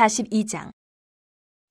42장.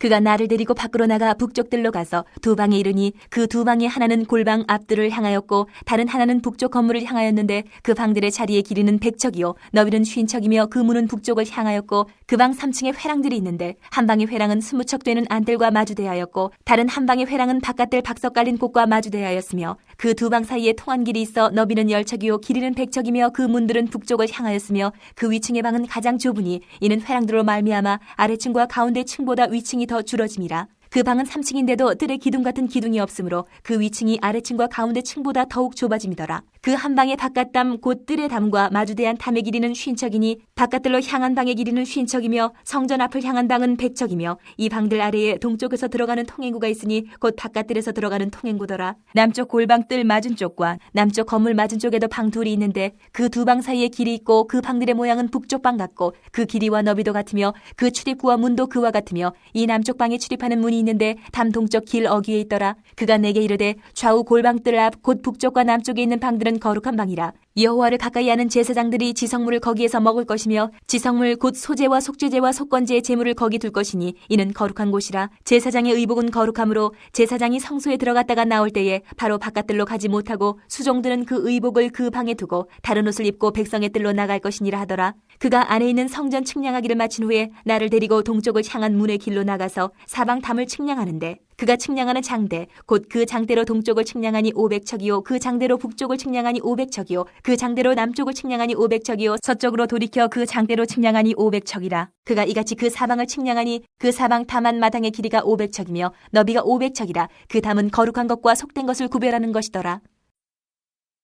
그가 나를 데리고 밖으로 나가 북쪽들로 가서 두 방에 이르니 그 두 방의 하나는 골방 앞들을 향하였고 다른 하나는 북쪽 건물을 향하였는데 그 방들의 자리의 길이는 100척이요 너비는 50척이며 그 문은 북쪽을 향하였고 그 방 3층에 회랑들이 있는데 한 방의 회랑은 20척 되는 안뜰과 마주대하였고 다른 한 방의 회랑은 바깥들 박석 깔린 곳과 마주대하였으며 그 두 방 사이에 통한 길이 있어 너비는 10척이요 길이는 100척이며 그 문들은 북쪽을 향하였으며 그 위층의 방은 가장 좁으니 이는 회랑들로 말미암아 아래층과 가운데 층보다 위층이 더 줄어짐이라. 그 방은 3층인데도 뜰에 기둥 같은 기둥이 없으므로 그 위층이 아래층과 가운데 층보다 더욱 좁아짐이더라. 그 한 방의 바깥담 곧 뜰의 담과 마주대한 담의 길이는 50척이니 바깥들로 향한 방의 길이는 50척이며 성전 앞을 향한 방은 100척이며 이 방들 아래에 동쪽에서 들어가는 통행구가 있으니 곧 바깥뜰에서 들어가는 통행구더라. 남쪽 골방 뜰 맞은 쪽과 남쪽 건물 맞은 쪽에도 방 둘이 있는데 그 두 방 사이에 길이 있고 그 방들의 모양은 북쪽 방 같고 그 길이와 너비도 같으며 그 출입구와 문도 그와 같으며 이 남쪽 방에 출입하는 문이 있는데 담 동쪽 길 어귀에 있더라. 그가 내게 이르되 좌우 골방뜰 앞 곧 북쪽과 남쪽에 있는 방들은 거룩한 방이라. 여호와를 가까이 하는 제사장들이 지성물을 거기에서 먹을 것이며 지성물 곧 소제와 속죄제와 속건제의 제물을 거기 둘 것이니 이는 거룩한 곳이라. 제사장의 의복은 거룩하므로 제사장이 성소에 들어갔다가 나올 때에 바로 바깥들로 가지 못하고 수종들은 그 의복을 그 방에 두고 다른 옷을 입고 백성의 뜰로 나갈 것이니라 하더라. 그가 안에 있는 성전 측량하기를 마친 후에 나를 데리고 동쪽을 향한 문의 길로 나가서 사방 담을 측량하는데 그가 측량하는 장대 곧 그 장대로 동쪽을 측량하니 500척이요 그 장대로 북쪽을 측량하니 500척이요 그 장대로 남쪽을 측량하니 500척이요 서쪽으로 돌이켜 그 장대로 측량하니 500척이라. 그가 이같이 그 사방을 측량하니 그 사방 담한 마당의 길이가 500척이며 너비가 500척이라. 그 담은 거룩한 것과 속된 것을 구별하는 것이더라.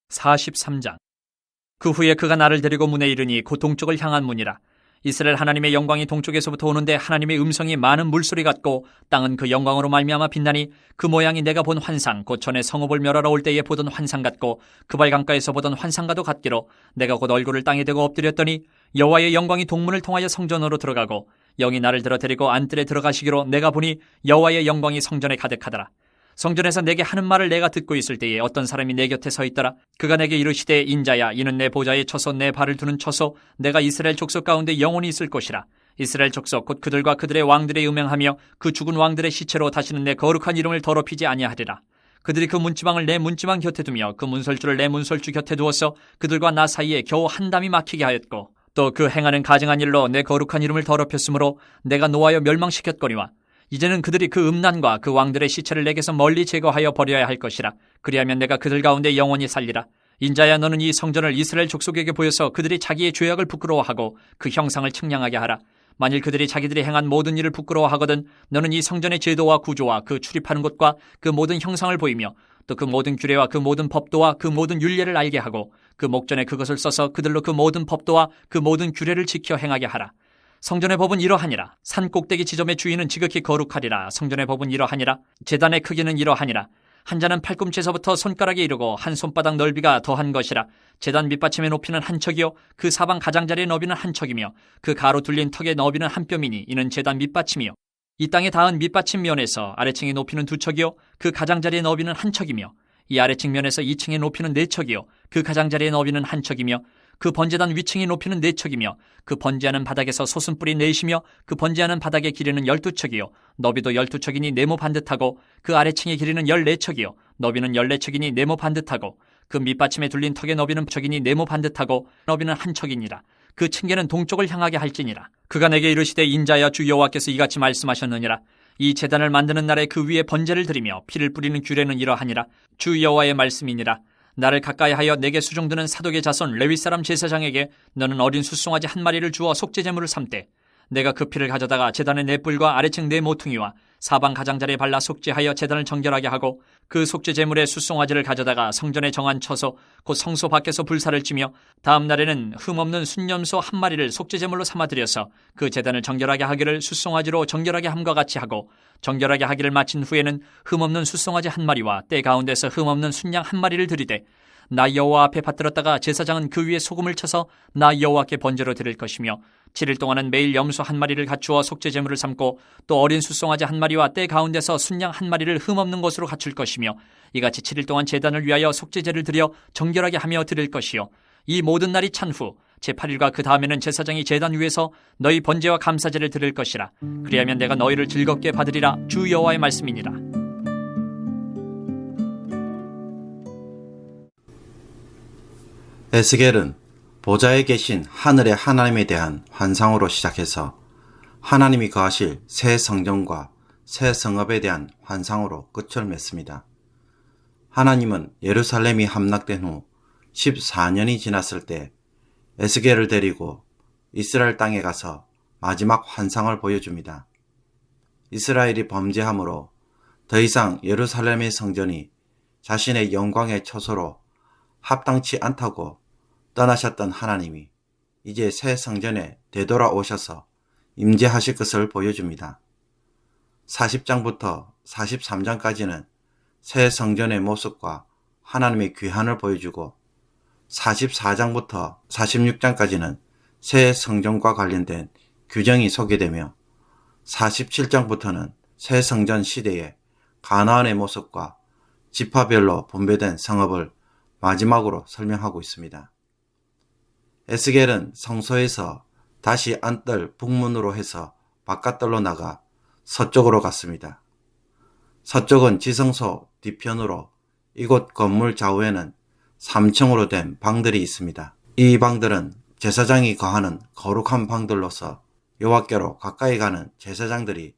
43장. 그 후에 그가 나를 데리고 문에 이르니 곧 동쪽을 향한 문이라. 이스라엘 하나님의 영광이 동쪽에서부터 오는데 하나님의 음성이 많은 물소리 같고 땅은 그 영광으로 말미암아 빛나니 그 모양이 내가 본 환상 곧 전에 성읍을 멸하러 올 때에 보던 환상 같고 그발 강가에서 보던 환상과도 같기로 내가 곧 얼굴을 땅에 대고 엎드렸더니 여호와의 영광이 동문을 통하여 성전으로 들어가고 영이 나를 들어 데리고 안뜰에 들어가시기로 내가 보니 여호와의 영광이 성전에 가득하더라. 성전에서 내게 하는 말을 내가 듣고 있을 때에 어떤 사람이 내 곁에 서 있더라. 그가 내게 이르시되 인자야 이는 내 보좌에 쳐서 내 발을 두는 처소 내가 이스라엘 족속 가운데 영원히 있을 것이라. 이스라엘 족속 곧 그들과 그들의 왕들에 음행하며 그 죽은 왕들의 시체로 다시는 내 거룩한 이름을 더럽히지 아니하리라. 그들이 그 문지방을 내 문지방 곁에 두며 그 문설주를 내 문설주 곁에 두어서 그들과 나 사이에 겨우 한 담이 막히게 하였고 또 그 행하는 가증한 일로 내 거룩한 이름을 더럽혔으므로 내가 노하여 멸망시켰거니와 이제는 그들이 그 음란과 그 왕들의 시체를 내게서 멀리 제거하여 버려야 할 것이라. 그리하면 내가 그들 가운데 영원히 살리라. 인자야 너는 이 성전을 이스라엘 족속에게 보여서 그들이 자기의 죄악을 부끄러워하고 그 형상을 측량하게 하라. 만일 그들이 자기들이 행한 모든 일을 부끄러워하거든 너는 이 성전의 제도와 구조와 그 출입하는 곳과 그 모든 형상을 보이며 또 그 모든 규례와 그 모든 법도와 그 모든 율례를 알게 하고 그 목전에 그것을 써서 그들로 그 모든 법도와 그 모든 규례를 지켜 행하게 하라. 성전의 법은 이러하니라. 산 꼭대기 지점의 주인은 지극히 거룩하리라. 성전의 법은 이러하니라. 제단의 크기는 이러하니라. 한 자는 팔꿈치에서부터 손가락에 이르고 한 손바닥 넓이가 더한 것이라. 제단 밑받침의 높이는 한 척이요 그 사방 가장자리의 너비는 한 척이며 그 가로 둘린 턱의 너비는 한 뼘이니 이는 제단 밑받침이요 이 땅에 닿은 밑받침 면에서 아래층의 높이는 두 척이요 그 가장자리의 너비는 한 척이며 이 아래층 면에서 2층의 높이는 4척이요 그 가장자리의 너비는 한 척이며 그 번제단 위층의 높이는 4척이며 그 번제하는 바닥에서 솟은뿔이 4이며 그 번제하는 바닥의 길이는 12척이요 너비도 12척이니 네모 반듯하고 그 아래층의 길이는 14척이요 너비는 14척이니 네모 반듯하고 그 밑받침에 둘린 턱의 너비는 척이니 네모 반듯하고 너비는 한 척이니라. 그 층계는 동쪽을 향하게 할지니라. 그가 내게 이르시되 인자야 주 여호와께서 이같이 말씀하셨느니라. 이 제단을 만드는 날에 그 위에 번제를 드리며 피를 뿌리는 규례는 이러하니라. 주 여호와의 말씀이니라. 나를 가까이 하여 내게 수종드는 사독의 자손 레위 사람 제사장에게 너는 어린 숫송아지 한 마리를 주어 속죄제물을 삼되 내가 그 피를 가져다가 제단의 네 뿔과 아래층 네 모퉁이와 사방 가장자리에 발라 속죄하여 제단을 정결하게 하고 그 속죄제물의 숫송아지를 가져다가 성전에 정한 처소 곧 성소 밖에서 불사를 찌며 다음 날에는 흠없는 순념소 한 마리를 속죄제물로 삼아들여서 그 제단을 정결하게 하기를 숫송아지로 정결하게 함과 같이 하고 정결하게 하기를 마친 후에는 흠없는 숫송아지 한 마리와 때 가운데서 흠없는 순양 한 마리를 들이되 나 여호와 앞에 받들었다가 제사장은 그 위에 소금을 쳐서 나 여호와께 번제로 드릴 것이며 7일 동안은 매일 염소 한 마리를 갖추어 속죄제물을 삼고 또 어린 숫송아지 한 마리와 때 가운데서 순양 한 마리를 흠없는 것으로 갖출 것이며 이같이 7일 동안 제단을 위하여 속죄제를 드려 정결하게 하며 드릴 것이요 이 모든 날이 찬 후 제8일과 그 다음에는 제사장이 제단 위에서 너희 번제와 감사제를 드릴 것이라. 그리하면 내가 너희를 즐겁게 받으리라. 주 여호와의 말씀이니라. 에스겔은 보좌에 계신 하늘의 하나님에 대한 환상으로 시작해서 하나님이 거하실 새 성전과 새 성읍에 대한 환상으로 끝을 맺습니다. 하나님은 예루살렘이 함락된 후 14년이 지났을 때 에스겔을 데리고 이스라엘 땅에 가서 마지막 환상을 보여줍니다. 이스라엘이 범죄함으로 더 이상 예루살렘의 성전이 자신의 영광의 처소로 합당치 않다고 떠나셨던 하나님이 이제 새 성전에 되돌아오셔서 임재하실 것을 보여줍니다. 40장부터 43장까지는 새 성전의 모습과 하나님의 귀환을 보여주고 44장부터 46장까지는 새 성전과 관련된 규정이 소개되며 47장부터는 새 성전 시대의 가나안의 모습과 지파별로 분배된 성읍을 마지막으로 설명하고 있습니다. 에스겔은 성소에서 다시 안뜰 북문으로 해서 바깥뜰로 나가 서쪽으로 갔습니다. 서쪽은 지성소 뒤편으로 이곳 건물 좌우에는 3층으로 된 방들이 있습니다. 이 방들은 제사장이 거하는 거룩한 방들로서 여호와께로 가까이 가는 제사장들이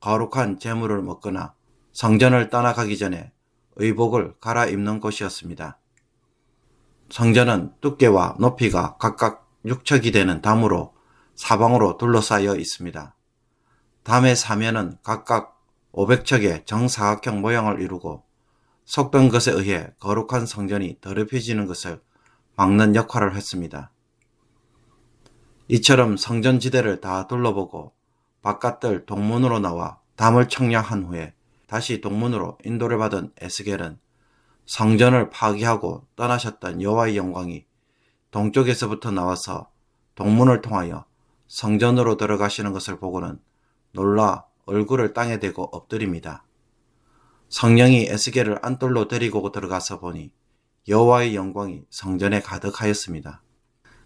거룩한 제물을 먹거나 성전을 떠나가기 전에 의복을 갈아입는 곳이었습니다. 성전은 두께와 높이가 각각 6척이 되는 담으로 사방으로 둘러싸여 있습니다. 담의 사면은 각각 500척의 정사각형 모양을 이루고 속된 것에 의해 거룩한 성전이 더럽혀지는 것을 막는 역할을 했습니다. 이처럼 성전지대를 다 둘러보고 바깥들 동문으로 나와 담을 청량한 후에 다시 동문으로 인도를 받은 에스겔은 성전을 파괴하고 떠나셨던 여호와의 영광이 동쪽에서부터 나와서 동문을 통하여 성전으로 들어가시는 것을 보고는 놀라 얼굴을 땅에 대고 엎드립니다. 성령이 에스겔을 안뜰로 데리고 들어가서 보니 여호와의 영광이 성전에 가득하였습니다.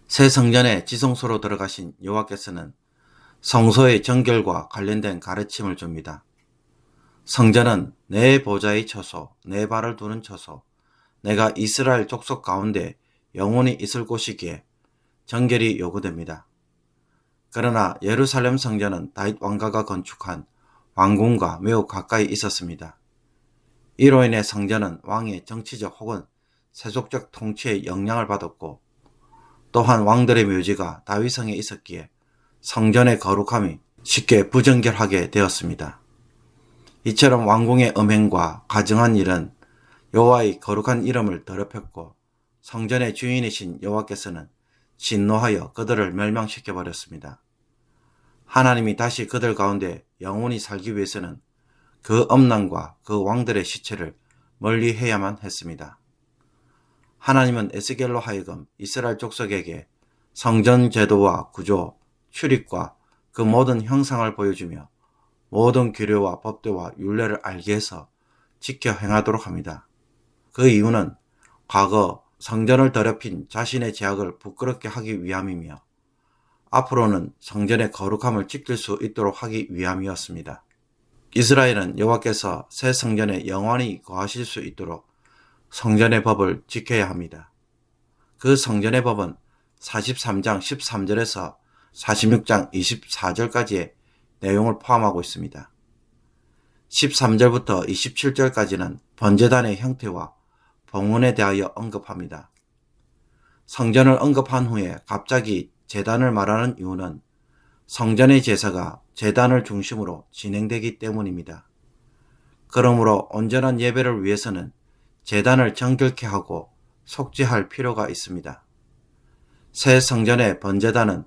새 성전의 지성소로 들어가신 여호와께서는 성소의 정결과 관련된 가르침을 줍니다. 성전은 내 보좌의 처소, 내 발을 두는 처소, 내가 이스라엘 족속 가운데 영원히 있을 곳이기에 정결이 요구됩니다. 그러나 예루살렘 성전은 다윗 왕가가 건축한 왕궁과 매우 가까이 있었습니다. 이로 인해 성전은 왕의 정치적 혹은 세속적 통치의 영향을 받았고 또한 왕들의 묘지가 다윗성에 있었기에 성전의 거룩함이 쉽게 부정결하게 되었습니다. 이처럼 왕궁의 음행과 가증한 일은 여호와의 거룩한 이름을 더럽혔고 성전의 주인이신 여호와께서는 진노하여 그들을 멸망시켜 버렸습니다. 하나님이 다시 그들 가운데 영원히 살기 위해서는 그 엄난과 그 왕들의 시체를 멀리 해야만 했습니다. 하나님은 에스겔로 하여금 이스라엘 족속에게 성전 제도와 구조, 출입과 그 모든 형상을 보여주며 모든 규례와 법도와 율례를 알게 해서 지켜 행하도록 합니다. 그 이유는 과거 성전을 더럽힌 자신의 죄악을 부끄럽게 하기 위함이며 앞으로는 성전의 거룩함을 지킬 수 있도록 하기 위함이었습니다. 이스라엘은 여호와께서 새 성전에 영원히 거하실 수 있도록 성전의 법을 지켜야 합니다. 그 성전의 법은 43장 13절에서 46장 24절까지의 내용을 포함하고 있습니다. 13절부터 27절까지는 번제단의 형태와 봉헌에 대하여 언급합니다. 성전을 언급한 후에 갑자기 제단을 말하는 이유는 성전의 제사가 제단을 중심으로 진행되기 때문입니다. 그러므로 온전한 예배를 위해서는 제단을 정결케 하고 속죄할 필요가 있습니다. 새 성전의 번제단은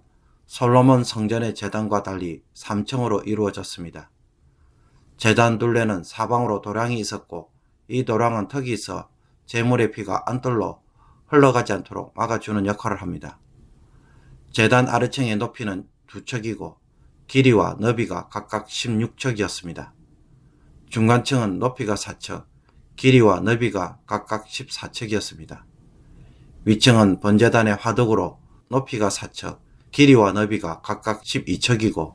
솔로몬 성전의 제단과 달리 3층으로 이루어졌습니다. 제단 둘레는 사방으로 도량이 있었고 이 도량은 턱이 있어 제물의 피가 안뜰로 흘러가지 않도록 막아주는 역할을 합니다. 제단 아래층의 높이는 2척이고 길이와 너비가 각각 16척이었습니다. 중간층은 높이가 4척, 길이와 너비가 각각 14척이었습니다. 위층은 번제단의 화덕으로 높이가 4척, 길이와 너비가 각각 12척이고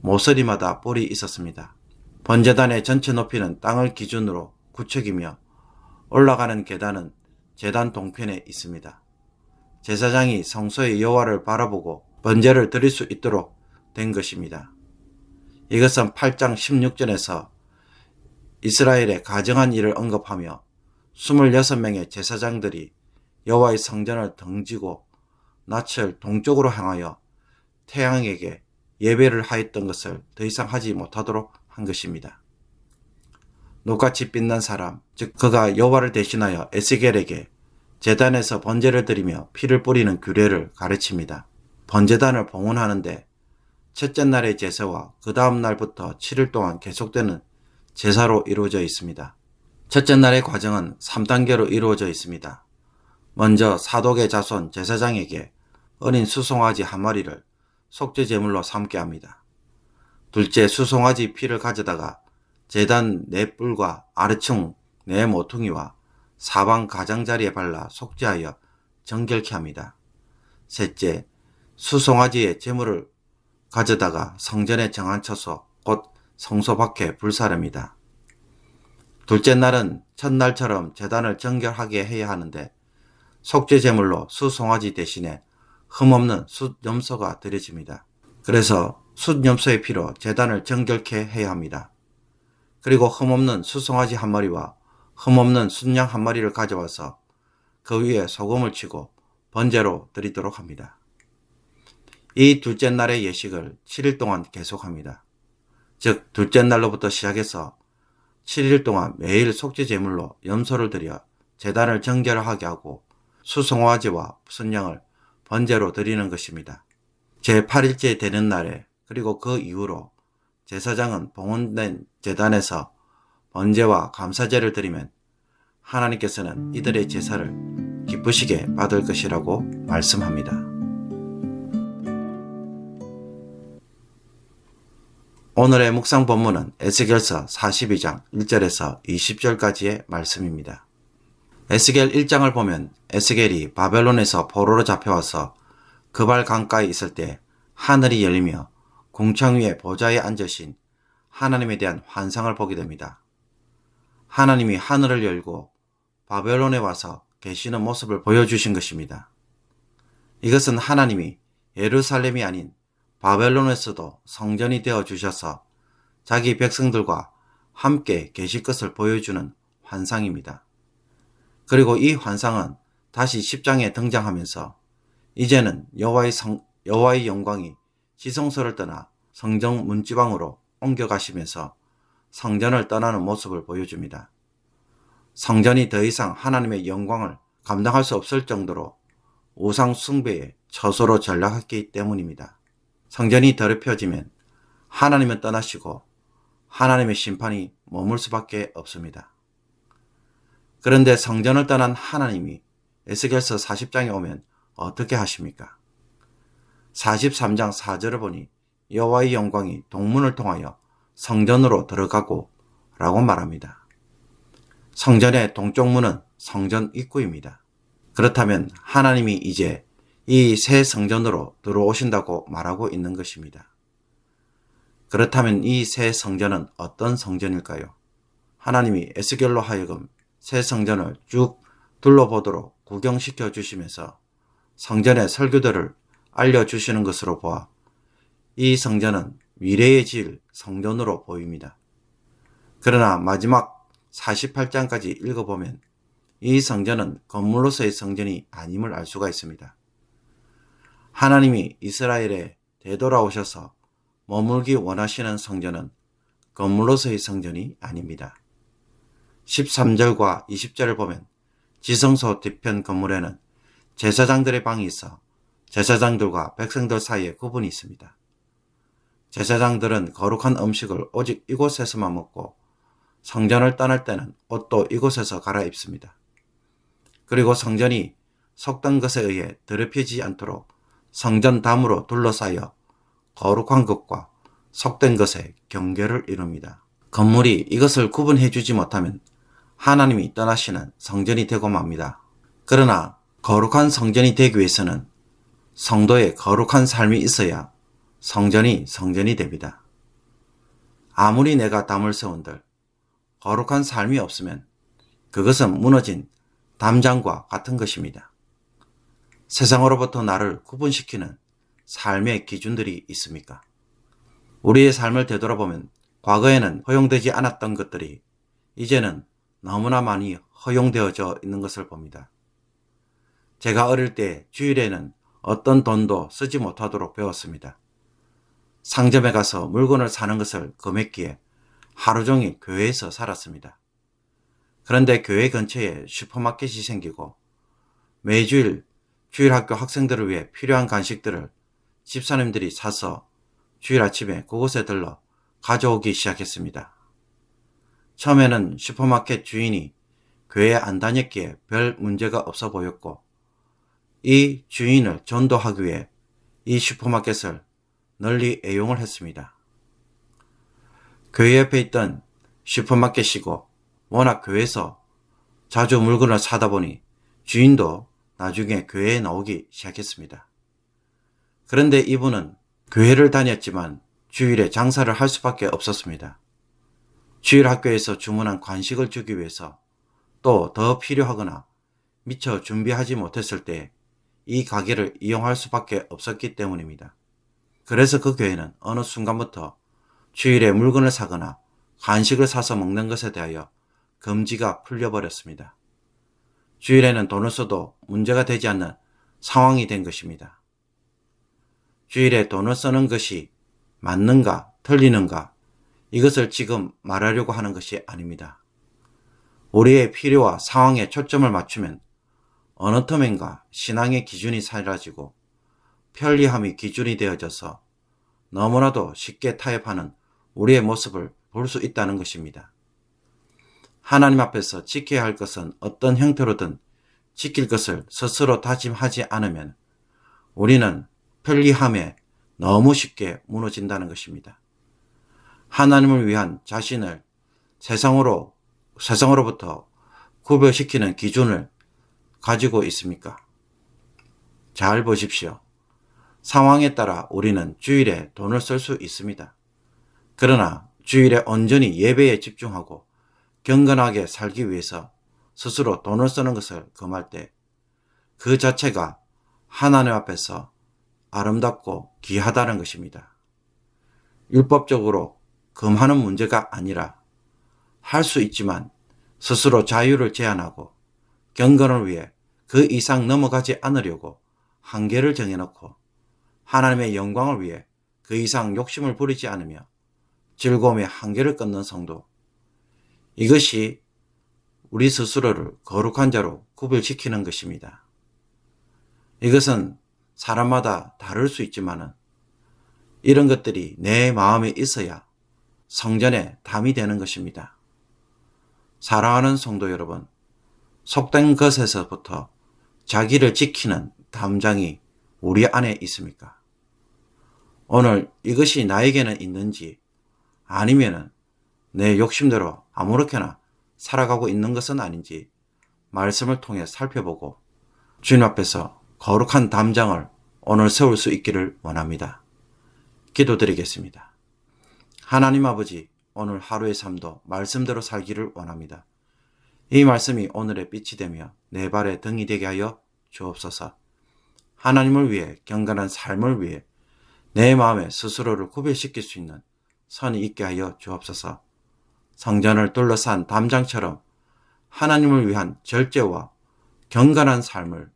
모서리마다 뿔이 있었습니다. 번제단의 전체 높이는 땅을 기준으로 9척이며 올라가는 계단은 제단 동편에 있습니다. 제사장이 성소의 여호와를 바라보고 번제를 드릴 수 있도록 된 것입니다. 이것은 8장 16절에서 이스라엘의 가정한 일을 언급하며 26명의 제사장들이 여호와의 성전을 등지고 낯을 동쪽으로 향하여 태양에게 예배를 하였던 것을 더 이상 하지 못하도록 한 것입니다. 녹같이 빛난 사람, 즉 그가 여호와를 대신하여 에스겔에게 제단에서 번제를 드리며 피를 뿌리는 규례를 가르칩니다. 번제단을 봉헌하는데 첫째 날의 제사와 그 다음 날부터 7일 동안 계속되는 제사로 이루어져 있습니다. 첫째 날의 과정은 3단계로 이루어져 있습니다. 먼저 사독의 자손 제사장에게 어린 수송아지 한 마리를 속죄 제물로 삼게 합니다. 둘째, 수송아지 피를 가져다가 제단 4뿔과 아래층 4모퉁이와 사방 가장자리에 발라 속죄하여 정결케 합니다. 셋째, 수송아지의 제물을 가져다가 성전에 정한쳐서 곧 성소 밖에 불사릅니다. 둘째 날은 첫날처럼 제단을 정결하게 해야 하는데 속죄 제물로 수송아지 대신에 흠없는 숫염소가 드려집니다. 그래서 숫염소의 피로 제단을 정결케 해야 합니다. 그리고 흠없는 수송아지 한 마리와 흠없는 순양 한 마리를 가져와서 그 위에 소금을 치고 번제로 드리도록 합니다. 이 둘째 날의 예식을 7일 동안 계속합니다. 즉 둘째 날로부터 시작해서 7일 동안 매일 속죄 제물로 염소를 드려 제단을 정결하게 하고 수송아지와 순양을 번제로 드리는 것입니다. 제8일째 되는 날에 그리고 그 이후로 제사장은 봉헌된 제단에서 번제와 감사제를 드리면 하나님께서는 이들의 제사를 기쁘시게 받을 것이라고 말씀합니다. 오늘의 묵상 본문은 에스겔서 42장 1절에서 20절까지의 말씀입니다. 에스겔 1장을 보면 에스겔이 바벨론에서 포로로 잡혀와서 그발 강가에 있을 때 하늘이 열리며 궁창 위에 보좌에 앉으신 하나님에 대한 환상을 보게 됩니다. 하나님이 하늘을 열고 바벨론에 와서 계시는 모습을 보여주신 것입니다. 이것은 하나님이 예루살렘이 아닌 바벨론에서도 성전이 되어 주셔서 자기 백성들과 함께 계실 것을 보여주는 환상입니다. 그리고 이 환상은 다시 10장에 등장하면서 이제는 여호와의 영광이 지성소를 떠나 성전 문지방으로 옮겨가시면서 성전을 떠나는 모습을 보여줍니다. 성전이 더 이상 하나님의 영광을 감당할 수 없을 정도로 우상 숭배의 처소로 전락했기 때문입니다. 성전이 더럽혀지면 하나님은 떠나시고 하나님의 심판이 머물 수밖에 없습니다. 그런데 성전을 떠난 하나님이 에스겔서 40장에 오면 어떻게 하십니까? 43장 4절을 보니 여호와의 영광이 동문을 통하여 성전으로 들어가고 라고 말합니다. 성전의 동쪽 문은 성전 입구입니다. 그렇다면 하나님이 이제 이 새 성전으로 들어오신다고 말하고 있는 것입니다. 그렇다면 이 새 성전은 어떤 성전일까요? 하나님이 에스겔로 하여금 새 성전을 쭉 둘러보도록 구경시켜 주시면서 성전의 설교들을 알려주시는 것으로 보아 이 성전은 미래에 지을 성전으로 보입니다. 그러나 마지막 48장까지 읽어보면 이 성전은 건물로서의 성전이 아님을 알 수가 있습니다. 하나님이 이스라엘에 되돌아오셔서 머물기 원하시는 성전은 건물로서의 성전이 아닙니다. 13절과 20절을 보면 지성소 뒤편 건물에는 제사장들의 방이 있어 제사장들과 백성들 사이에 구분이 있습니다. 제사장들은 거룩한 음식을 오직 이곳에서만 먹고 성전을 떠날 때는 옷도 이곳에서 갈아입습니다. 그리고 성전이 속된 것에 의해 더럽혀지지 않도록 성전 담으로 둘러싸여 거룩한 것과 속된 것의 경계를 이룹니다. 건물이 이것을 구분해 주지 못하면 하나님이 떠나시는 성전이 되고 맙니다. 그러나 거룩한 성전이 되기 위해서는 성도의 거룩한 삶이 있어야 성전이 성전이 됩니다. 아무리 내가 담을 세운들 거룩한 삶이 없으면 그것은 무너진 담장과 같은 것입니다. 세상으로부터 나를 구분시키는 삶의 기준들이 있습니까? 우리의 삶을 되돌아보면 과거에는 허용되지 않았던 것들이 이제는 너무나 많이 허용되어져 있는 것을 봅니다. 제가 어릴 때 주일에는 어떤 돈도 쓰지 못하도록 배웠습니다. 상점에 가서 물건을 사는 것을 금했기에 하루 종일 교회에서 살았습니다. 그런데 교회 근처에 슈퍼마켓이 생기고 매주일 주일학교 학생들을 위해 필요한 간식들을 집사님들이 사서 주일 아침에 그곳에 들러 가져오기 시작했습니다. 처음에는 슈퍼마켓 주인이 교회에 안 다녔기에 별 문제가 없어 보였고 이 주인을 전도하기 위해 이 슈퍼마켓을 널리 애용을 했습니다. 교회 옆에 있던 슈퍼마켓이고 워낙 교회에서 자주 물건을 사다 보니 주인도 나중에 교회에 나오기 시작했습니다. 그런데 이분은 교회를 다녔지만 주일에 장사를 할 수밖에 없었습니다. 주일 학교에서 주문한 간식을 주기 위해서 또 더 필요하거나 미처 준비하지 못했을 때 이 가게를 이용할 수밖에 없었기 때문입니다. 그래서 그 교회는 어느 순간부터 주일에 물건을 사거나 간식을 사서 먹는 것에 대하여 금지가 풀려버렸습니다. 주일에는 돈을 써도 문제가 되지 않는 상황이 된 것입니다. 주일에 돈을 쓰는 것이 맞는가 틀리는가 이것을 지금 말하려고 하는 것이 아닙니다. 우리의 필요와 상황에 초점을 맞추면 어느 틈엔가 신앙의 기준이 사라지고 편리함이 기준이 되어져서 너무나도 쉽게 타협하는 우리의 모습을 볼 수 있다는 것입니다. 하나님 앞에서 지켜야 할 것은 어떤 형태로든 지킬 것을 스스로 다짐하지 않으면 우리는 편리함에 너무 쉽게 무너진다는 것입니다. 하나님을 위한 자신을 세상으로부터 구별시키는 기준을 가지고 있습니까? 잘 보십시오. 상황에 따라 우리는 주일에 돈을 쓸 수 있습니다. 그러나 주일에 온전히 예배에 집중하고 경건하게 살기 위해서 스스로 돈을 쓰는 것을 금할 때 그 자체가 하나님 앞에서 아름답고 귀하다는 것입니다. 율법적으로 금하는 문제가 아니라 할 수 있지만 스스로 자유를 제한하고 경건을 위해 그 이상 넘어가지 않으려고 한계를 정해놓고 하나님의 영광을 위해 그 이상 욕심을 부리지 않으며 즐거움의 한계를 끊는 성도, 이것이 우리 스스로를 거룩한 자로 구별시키는 것입니다. 이것은 사람마다 다를 수 있지만 이런 것들이 내 마음에 있어야 성전에 담이 되는 것입니다. 사랑하는 성도 여러분, 속된 것에서부터 자기를 지키는 담장이 우리 안에 있습니까? 오늘 이것이 나에게는 있는지 아니면 내 욕심대로 아무렇게나 살아가고 있는 것은 아닌지 말씀을 통해 살펴보고 주님 앞에서 거룩한 담장을 오늘 세울 수 있기를 원합니다. 기도드리겠습니다. 하나님 아버지, 오늘 하루의 삶도 말씀대로 살기를 원합니다. 이 말씀이 오늘의 빛이 되며 내 발의 등이 되게 하여 주옵소서. 하나님을 위해 경건한 삶을 위해 내 마음에 스스로를 구별시킬 수 있는 선이 있게 하여 주옵소서. 성전을 둘러싼 담장처럼 하나님을 위한 절제와 경건한 삶을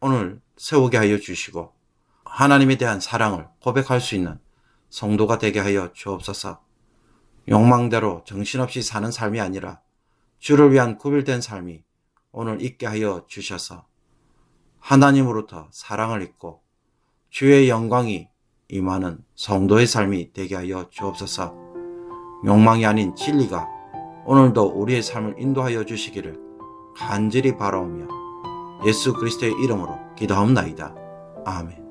오늘 세우게 하여 주시고 하나님에 대한 사랑을 고백할 수 있는 성도가 되게 하여 주옵소서. 욕망대로 정신없이 사는 삶이 아니라 주를 위한 구별된 삶이 오늘 있게 하여 주셔서 하나님으로부터 사랑을 잊고 주의 영광이 임하는 성도의 삶이 되게 하여 주옵소서. 욕망이 아닌 진리가 오늘도 우리의 삶을 인도하여 주시기를 간절히 바라오며 예수 그리스도의 이름으로 기도하옵나이다. 아멘.